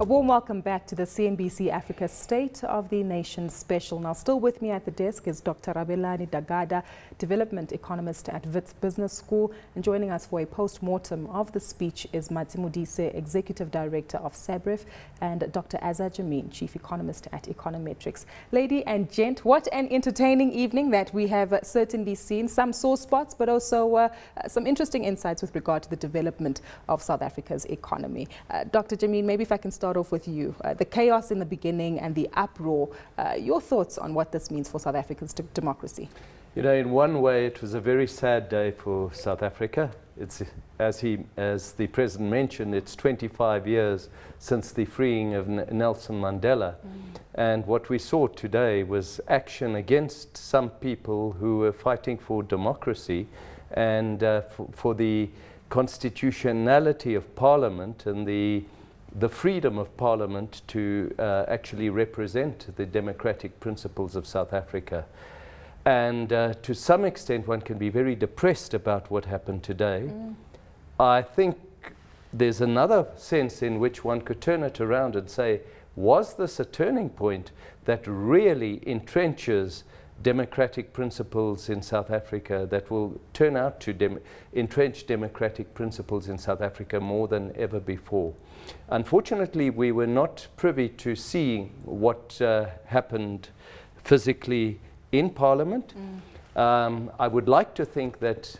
A warm welcome back to the CNBC Africa State of the Nation special. Now, still with me at the desk is Dr. Rabelani Dagada, development economist at Wits Business School. And joining us for a post-mortem of the speech is Matsi Modise, executive director of SABEF, and Dr. Azar, Jammine, chief economist at Econometrix. Lady and gent, what an entertaining evening that we have certainly seen. Some sore spots, but also some interesting insights with regard to the development of South Africa's economy. Dr. Jammine, maybe if I can start off with you. The chaos in the beginning and the uproar, your thoughts on what this means for South Africa's democracy? You know, in one way, it was a very sad day for South Africa. It's, as the President mentioned, it's 25 years since the freeing of Nelson Mandela. And what we saw today was action against some people who were fighting for democracy and for the constitutionality of Parliament and the freedom of Parliament to actually represent the democratic principles of South Africa. And to some extent, one can be very depressed about what happened today. I think there's another sense in which one could turn it around and say, was this a turning point that really entrenches democratic principles in South Africa, that will turn out to entrench democratic principles in South Africa more than ever before? Unfortunately, we were not privy to seeing what happened physically in Parliament. I would like to think that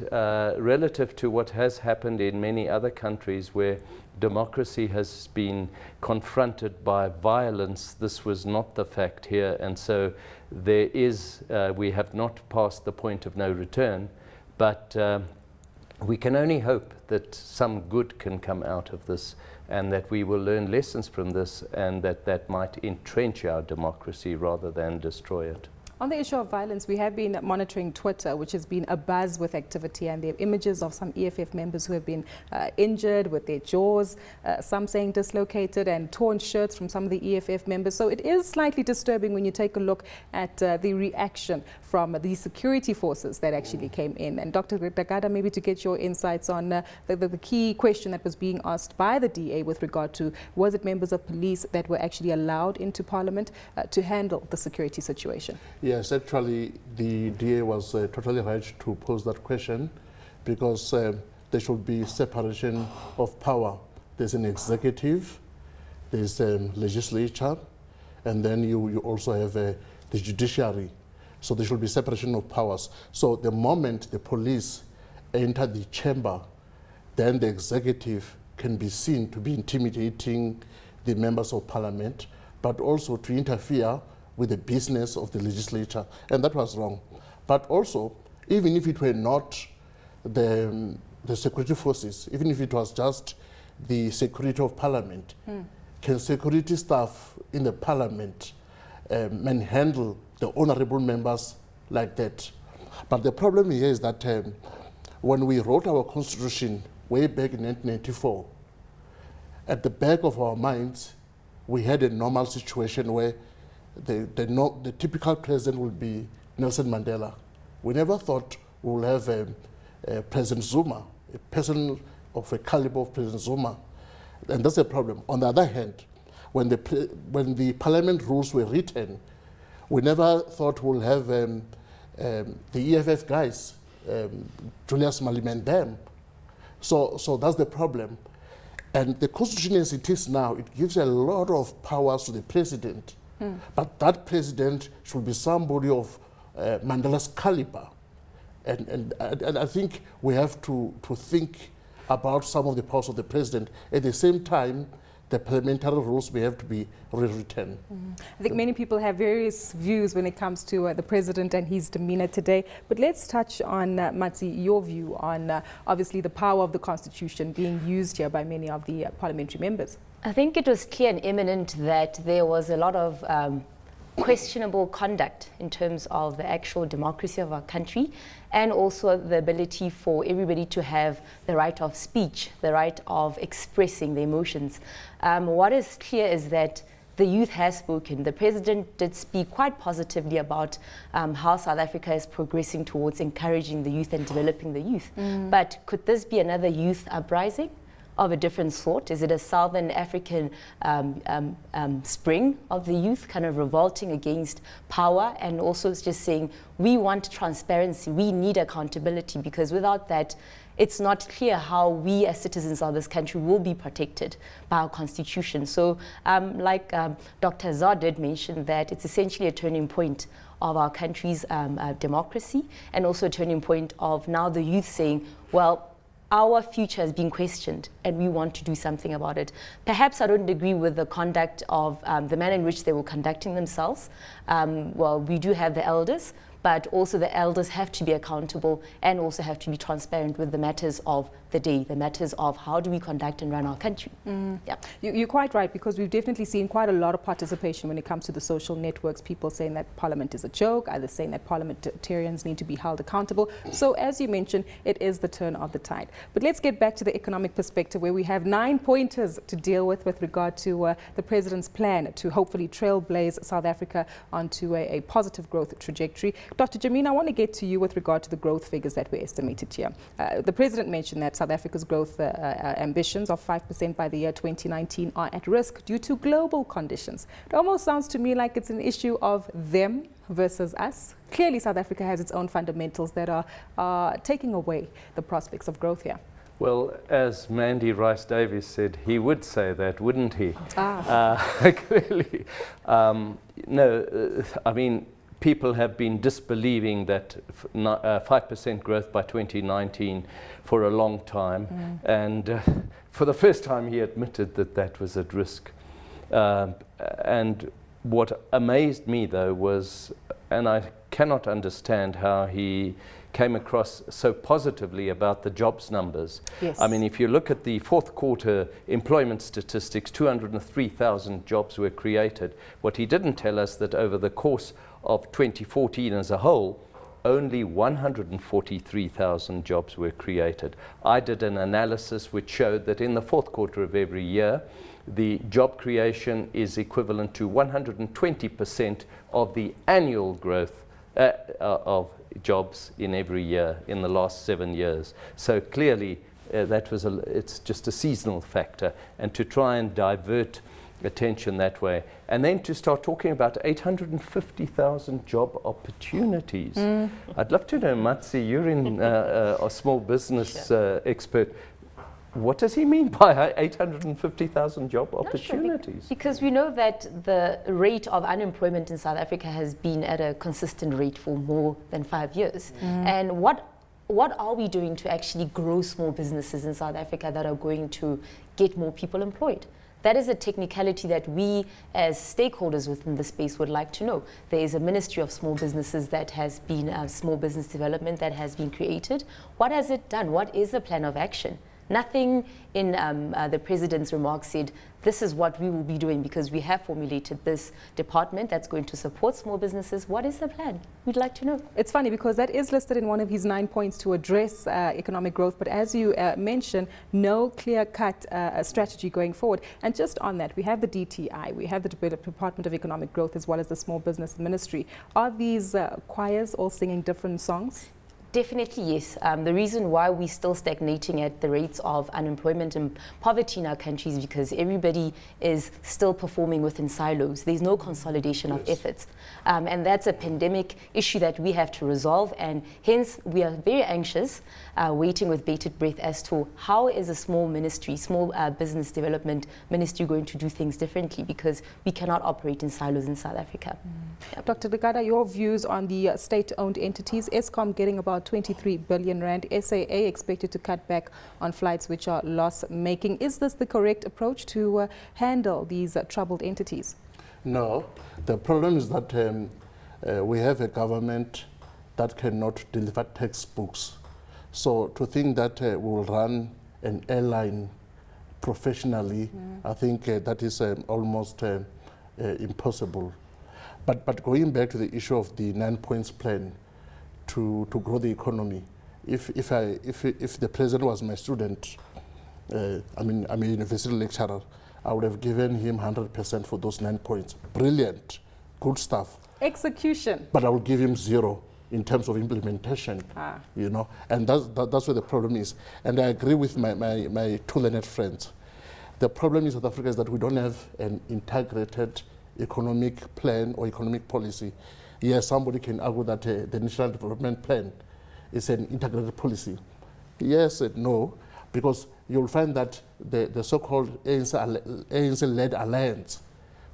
relative to what has happened in many other countries where democracy has been confronted by violence, this was not the fact here, and so there is, we have not passed the point of no return, but we can only hope that some good can come out of this and that we will learn lessons from this and that might entrench our democracy rather than destroy it. On the issue of violence, we have been monitoring Twitter, which has been abuzz with activity, and there are images of some EFF members who have been injured with their jaws, some saying dislocated, and torn shirts from some of the EFF members. So it is slightly disturbing when you take a look at the reaction from the security forces that actually came in. And Dr. Dagada, maybe to get your insights on the key question that was being asked by the DA with regard to, was it members of police that were actually allowed into Parliament to handle the security situation? Yes, actually, the DA was totally right to pose that question because there should be separation of power. There's an executive, there's a legislature, and then you also have the judiciary. So there should be separation of powers. So the moment the police enter the chamber, then the executive can be seen to be intimidating the members of Parliament, but also to interfere with the business of the legislature, and that was wrong. But also, even if it were not the security forces, even if it was just the security of Parliament, can security staff in the Parliament manhandle the honorable members like that? But the problem here is that when we wrote our constitution way back in 1994, at the back of our minds, we had a normal situation where the typical president would be Nelson Mandela. We never thought we would have President Zuma, a person of a caliber of President Zuma. And that's a problem. On the other hand, when the parliament rules were written, we never thought we'll have the EFF guys, Julius Malema and them. So that's the problem. And the constitution as it is now, it gives a lot of powers to the president. But that president should be somebody of Mandela's caliber. And I think we have to think about some of the powers of the president. At the same time, the parliamentary rules may have to be rewritten. I think many people have various views when it comes to the president and his demeanor today. But let's touch on, Matsi, your view on obviously the power of the constitution being used here by many of the parliamentary members. I think it was clear and imminent that there was a lot of questionable conduct in terms of the actual democracy of our country, and also the ability for everybody to have the right of speech, the right of expressing their emotions. What is clear is that the youth has spoken. The president did speak quite positively about how South Africa is progressing towards encouraging the youth and developing the youth. But could this be another youth uprising? of a different sort? Is it a Southern African spring of the youth kind of revolting against power, and also just saying, we want transparency, we need accountability, because without that, it's not clear how we as citizens of this country will be protected by our constitution. So like Dr. Azar did mention, that it's essentially a turning point of our country's democracy, and also a turning point of now the youth saying, well, our future has been questioned and we want to do something about it. Perhaps I don't agree with the conduct of the manner in which they were conducting themselves. Well, we do have the elders, but also the elders have to be accountable and also have to be transparent with the matters of the day, the matters of how do we conduct and run our country. Yeah. You're quite right, because we've definitely seen quite a lot of participation when it comes to the social networks, people saying that Parliament is a joke, others saying that parliamentarians need to be held accountable. So as you mentioned, it is the turn of the tide. But let's get back to the economic perspective, where we have 9 pointers to deal with regard to the President's plan to hopefully trailblaze South Africa onto a positive growth trajectory. Dr. Jammine, I want to get to you with regard to the growth figures that were estimated here. The President mentioned that South Africa's growth ambitions of 5% by the year 2019 are at risk due to global conditions. It almost sounds to me like it's an issue of them versus us. Clearly, South Africa has its own fundamentals that are taking away the prospects of growth here. Well, as Mandy Rice Davies said, he would say that, wouldn't he? Clearly. No, I mean, people have been disbelieving that 5% growth by 2019 for a long time. And for the first time, he admitted that that was at risk. And what amazed me, though, was, and I cannot understand how he came across so positively about the jobs numbers. Yes. I mean, if you look at the fourth quarter employment statistics, 203,000 jobs were created. What he didn't tell us that over the course of 2014 as a whole, only 143,000 jobs were created. I did an analysis which showed that in the fourth quarter of every year, the job creation is equivalent to 120% of the annual growth of jobs in every year in the last 7 years. So clearly it's just a seasonal factor, and to try and divert attention that way, and then to start talking about 850,000 job opportunities. I'd love to know, Matsi, you're in a small business expert. What does he mean by 850,000 job opportunities? Because we know that the rate of unemployment in South Africa has been at a consistent rate for more than 5 years. And what are we doing to actually grow small businesses in South Africa that are going to get more people employed? That is a technicality that we as stakeholders within the space would like to know. There is a Ministry of Small Businesses that has been, small business development that has been created. What has it done? What is the plan of action? Nothing in the President's remarks said, this is what we will be doing because we have formulated this department that's going to support small businesses. What is the plan? We'd like to know. It's funny because that is listed in one of his 9 points to address economic growth. But as you mentioned, no clear-cut strategy going forward. And just on that, we have the DTI, we have the Department of Economic Growth, as well as the Small Business Ministry. Are these choirs all singing different songs? Definitely, yes. The reason why we're still stagnating at the rates of unemployment and poverty in our country is because everybody is still performing within silos. There's no consolidation of efforts. And that's a pandemic issue that we have to resolve. And hence, we are very anxious, waiting with bated breath as to how is a small ministry, small business development ministry going to do things differently, because we cannot operate in silos in South Africa. Yep. Dr. Dagada, your views on the state-owned entities, Eskom getting about 23 billion rand, SAA expected to cut back on flights which are loss-making. Is this the correct approach to handle these troubled entities? No. The problem is that we have a government that cannot deliver textbooks. So to think that we will run an airline professionally, I think that is almost impossible. But going back to the issue of the 9 points plan to grow the economy, if the president was my student, I'm a university lecturer, I would have given him 100% for those 9 points. Brilliant, good stuff. Execution. But I will give him 0 in terms of implementation, you know, and that's where the problem is. And I agree with my two learned friends. The problem in South Africa is that we don't have an integrated economic plan or economic policy. Yes, somebody can argue that the National Development Plan is an integrated policy. Yes and no, because you'll find that the so-called ANC-led alliance,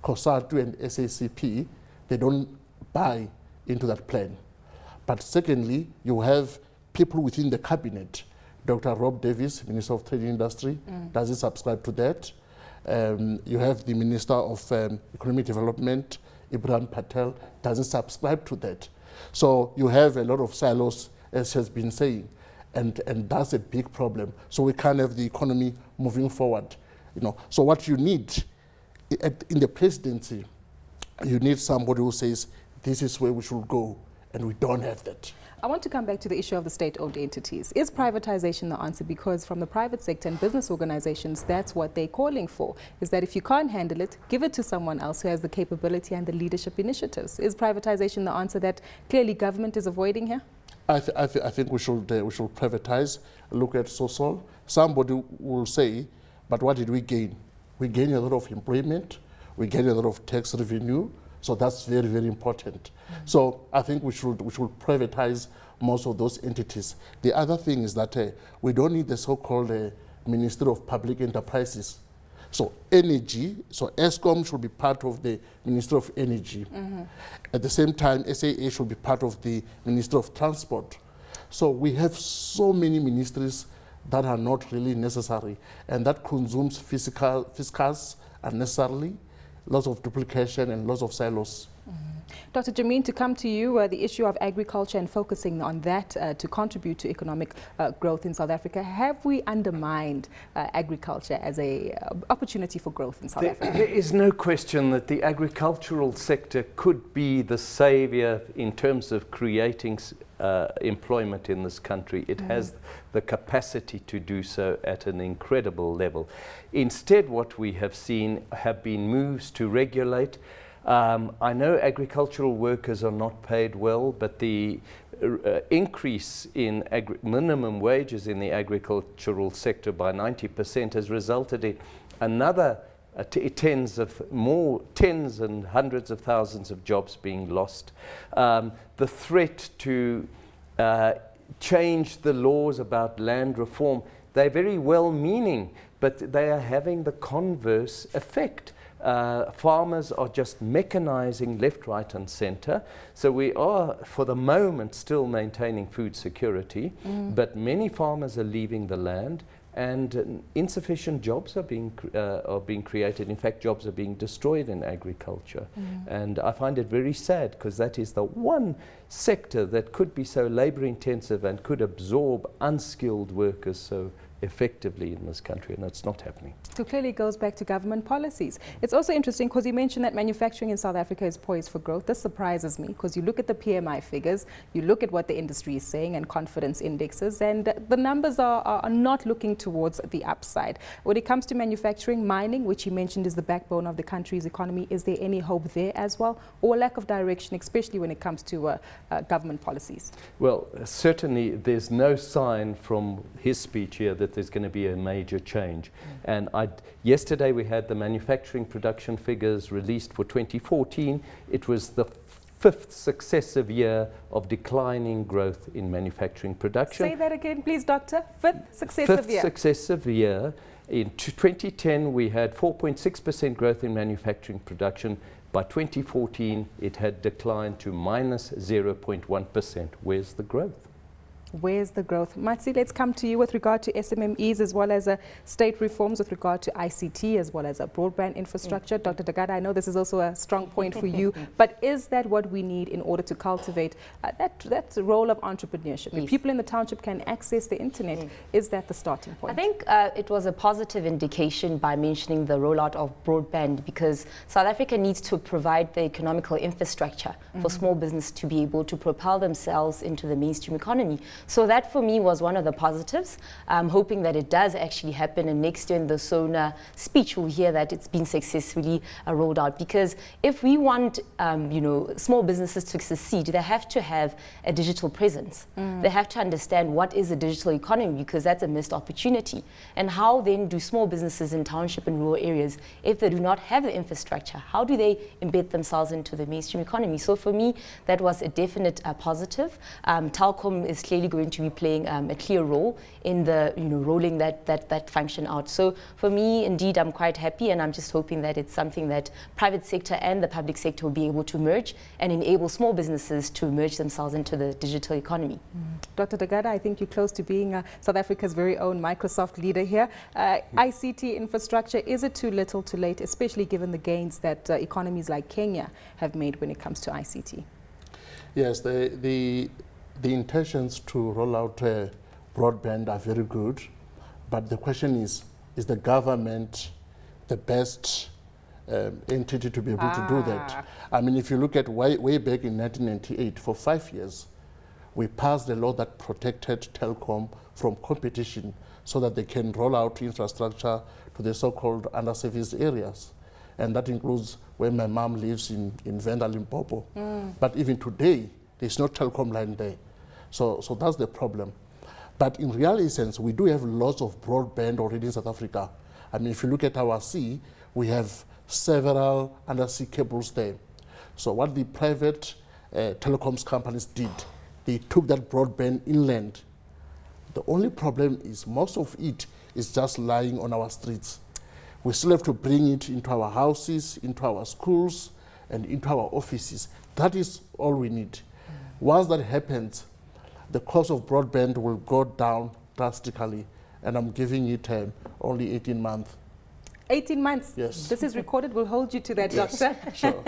COSATU and SACP, they don't buy into that plan. But secondly, you have people within the cabinet. Dr. Rob Davis, Minister of Trade and Industry, doesn't subscribe to that. You have the Minister of Economic Development, Ibrahim Patel, doesn't subscribe to that. So you have a lot of silos, as has been saying, and that's a big problem. So we can't have the economy moving forward. You know. So what you need in the presidency, you need somebody who says, this is where we should go, and we don't have that. I want to come back to the issue of the state-owned entities. Is privatization the answer? Because from the private sector and business organizations, that's what they're calling for, is that if you can't handle it, give it to someone else who has the capability and the leadership initiatives. Is privatization the answer that clearly government is avoiding here? I think we should privatize, look at Sosol. Somebody will say, but what did we gain? We gain a lot of employment, we gain a lot of tax revenue, so that's very, very important. So I think we should privatize most of those entities. The other thing is that we don't need the so-called Ministry of Public Enterprises. So energy, so ESCOM should be part of the Ministry of Energy. At the same time, SAA should be part of the Ministry of Transport. So we have so many ministries that are not really necessary, and that consumes fiscals unnecessarily, lots of duplication and lots of silos. Dr. Jammine, to come to you, the issue of agriculture and focusing on that to contribute to economic growth in South Africa. Have we undermined agriculture as an opportunity for growth in South Africa? There is no question that the agricultural sector could be the savior in terms of creating employment in this country. It has the capacity to do so at an incredible level. Instead, what we have seen have been moves to regulate. I know agricultural workers are not paid well, but the increase in minimum wages in the agricultural sector by 90% has resulted in another tens and hundreds of thousands of jobs being lost. The threat to change the laws about land reform, they're very well-meaning, but they are having the converse effect. Farmers are just mechanizing left, right and center. So we are, for the moment, still maintaining food security, but many farmers are leaving the land, and insufficient jobs are being created. In fact, jobs are being destroyed in agriculture. And I find it very sad, because that is the one sector that could be so labor intensive and could absorb unskilled workers so effectively in this country, and it's not happening. So clearly it goes back to government policies. It's also interesting because you mentioned that manufacturing in South Africa is poised for growth. This surprises me, because you look at the PMI figures, you look at what the industry is saying and confidence indexes, and the numbers are not looking towards the upside. When it comes to manufacturing, mining, which you mentioned is the backbone of the country's economy, is there any hope there as well, or lack of direction, especially when it comes to government policies? Well, certainly there's no sign from his speech here that there's going to be a major change. And yesterday we had the manufacturing production figures released for 2014. It was the fifth successive year of declining growth in manufacturing production. Say that again, please, Doctor. Fifth successive year. Fifth successive year. In 2010, we had 4.6% growth in manufacturing production. By 2014, it had declined to minus 0.1%. Where's the growth? Where's the growth? Matsi, let's come to you with regard to SMMEs as well as state reforms with regard to ICT as well as broadband infrastructure. Dr. Dagada, I know this is also a strong point for you, but is that what we need in order to cultivate that role of entrepreneurship? If people in the township can access the internet, is that the starting point? I think it was a positive indication by mentioning the rollout of broadband, because South Africa needs to provide the economical infrastructure for small business to be able to propel themselves into the mainstream economy. So that for me was one of the positives. I'm hoping that it does actually happen, and next year in the Sona speech we'll hear that it's been successfully rolled out. Because if we want small businesses to succeed, they have to have a digital presence. They have to understand what is a digital economy, because that's a missed opportunity. And how then do small businesses in township and rural areas, if they do not have the infrastructure, how do they embed themselves into the mainstream economy? So for me, that was a definite positive. Telkom is clearly going to be playing a clear role in the rolling that function out. So for me, indeed, I'm quite happy, and I'm just hoping that it's something that private sector and the public sector will be able to merge and enable small businesses to merge themselves into the digital economy. Dr. Dagada, I think you're close to being South Africa's very own Microsoft leader here. ICT infrastructure, is it too little too late, especially given the gains that economies like Kenya have made when it comes to ICT? Yes, the intentions to roll out broadband are very good, but the question is the government the best entity to be able to do that? I mean, if you look at way back in 1998, for 5 years, we passed a law that protected Telkom from competition so that they can roll out infrastructure to the so-called underserviced areas. And that includes where my mom lives in Venda, Limpopo. But even today, there's no Telkom line there. So that's the problem. But in real essence, we do have lots of broadband already in South Africa. I mean, if you look at our sea, we have several undersea cables there. So what the private telecoms companies did, they took that broadband inland. The only problem is most of it is just lying on our streets. We still have to bring it into our houses, into our schools, and into our offices. That is all we need. Once that happens, the cost of broadband will go down drastically, and I'm giving it only 18 months. 18 months? Yes. This is recorded. We'll hold you to that, Yes, Doctor. sure.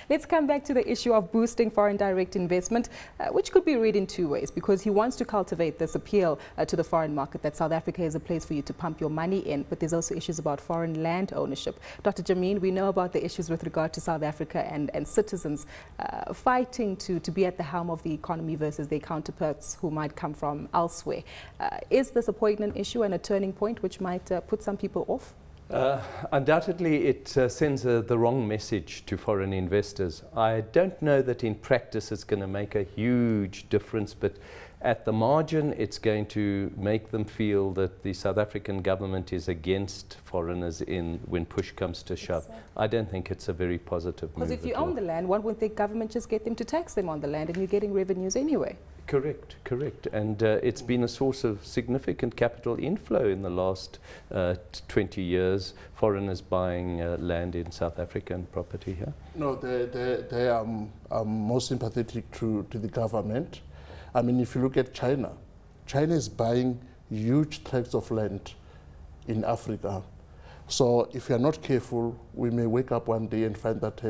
Let's come back to the issue of boosting foreign direct investment, which could be read in two ways, because he wants to cultivate this appeal to the foreign market that South Africa is a place for you to pump your money in, but there's also issues about foreign land ownership. Dr. Jammine, we know about the issues with regard to South Africa and citizens fighting to be at the helm of the economy versus their counterparts who might come from elsewhere. Is this a poignant issue and a turning point which might put some people off? Undoubtedly, it sends the wrong message to foreign investors. I don't know that in practice it's going to make a huge difference, but at the margin, it's going to make them feel that the South African government is against foreigners when push comes to shove. Exactly. I don't think it's a very positive move. Because if you own the land, why wouldn't the government just get them to tax them on the land, and you're getting revenues anyway? Correct. And it's been a source of significant capital inflow in the last 20 years, foreigners buying land in South Africa and property here. No, they are more sympathetic to the government. I mean, if you look at China, China is buying huge tracts of land in Africa. So if we are not careful, we may wake up one day and find that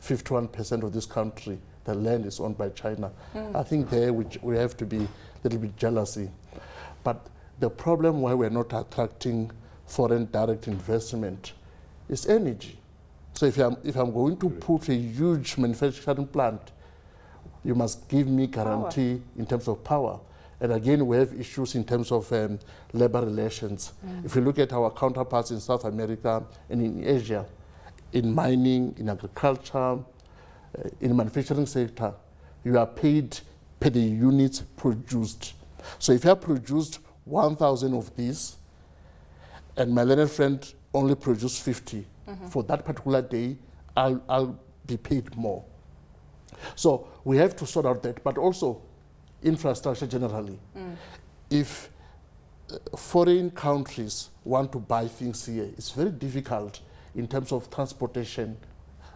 51% of this country, the land is owned by China. I think there we have to be a little bit jealousy. But the problem why we're not attracting foreign direct investment is energy. So if I'm going to put a huge manufacturing plant, you must give me guarantee in terms of power. And again, we have issues in terms of labor relations. If you look at our counterparts in South America and in Asia, in mining, in agriculture, in the manufacturing sector, you are paid per the units produced. So if you have produced 1,000 of these, and my learned friend only produced 50, for that particular day, I'll be paid more. So we have to sort out that, but also infrastructure generally. If foreign countries want to buy things here, it's very difficult in terms of transportation.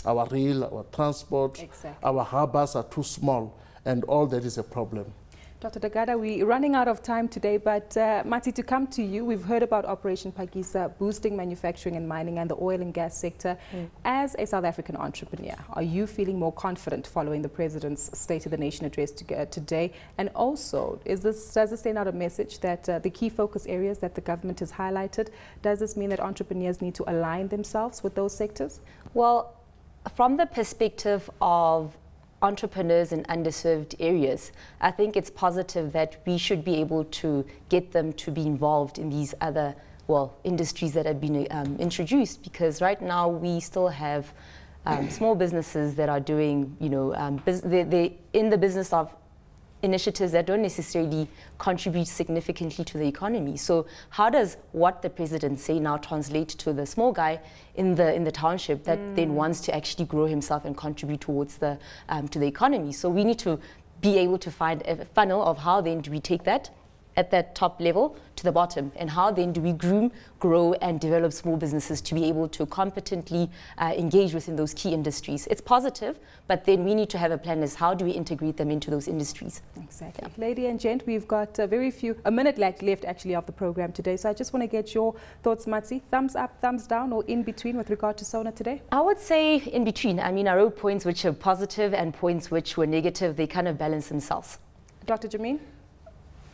Our rail, our transport, our harbors are too small, and all that is a problem. Dr. Dagada, we're running out of time today, but Matsi, to come to you, we've heard about Operation Phakisa boosting manufacturing and mining and the oil and gas sector. As a South African entrepreneur, are you feeling more confident following the President's State of the Nation address today? And also, does this send out a message that the key focus areas that the government has highlighted, does this mean that entrepreneurs need to align themselves with those sectors? Well, from the perspective of entrepreneurs in underserved areas. I think it's positive that we should be able to get them to be involved in these other, well, industries that have been introduced, because right now we still have small businesses that are doing, you know, they're in the business of initiatives that don't necessarily contribute significantly to the economy. So how does what the president say now translate to the small guy in the township that then wants to actually grow himself and contribute towards the to the economy? So we need to be able to find a funnel of how then do we take that at that top level to the bottom, and how then do we groom, grow and develop small businesses to be able to competently engage within those key industries. It's positive, but then we need to have a plan as how do we integrate them into those industries. Exactly. Yeah. Lady and gent, we've got a minute left actually of the program today, so I just want to get your thoughts, Matsi. Thumbs up, thumbs down, or in between with regard to Sona today? I would say in between. I mean, I wrote points which are positive and points which were negative. They kind of balance themselves. Dr. Jammine?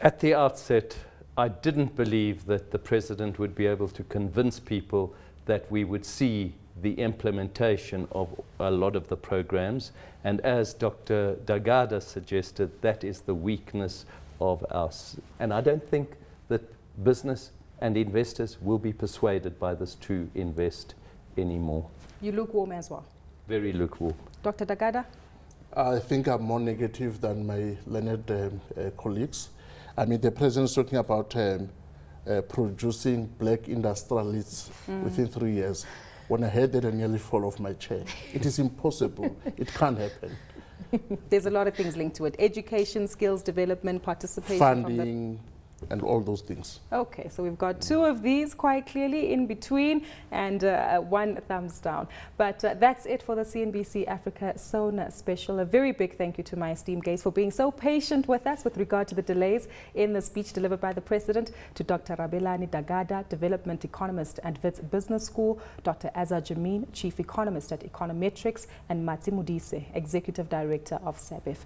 At the outset, I didn't believe that the president would be able to convince people that we would see the implementation of a lot of the programs. And as Dr. Dagada suggested, that is the weakness of us. And I don't think that business and investors will be persuaded by this to invest anymore. You lukewarm as well? Very lukewarm. Dr. Dagada? I think I'm more negative than my learned colleagues. I mean, the president's talking about producing black industrialists within 3 years. When I heard that, I nearly fall off my chair. It is impossible. It can't happen. There's a lot of things linked to it. Education, skills development, participation. Funding, and all those things. Okay, so we've got two of these quite clearly in between and one thumbs down. But that's it for the CNBC Africa Sona special. A very big thank you to my esteemed guests for being so patient with us with regard to the delays in the speech delivered by the President, to Dr. Rabelani Dagada, Development Economist at Wits Business School, Dr. Azar, Jammine, Chief Economist at Econometrix, and Matsi Modise, Executive Director of SABEF.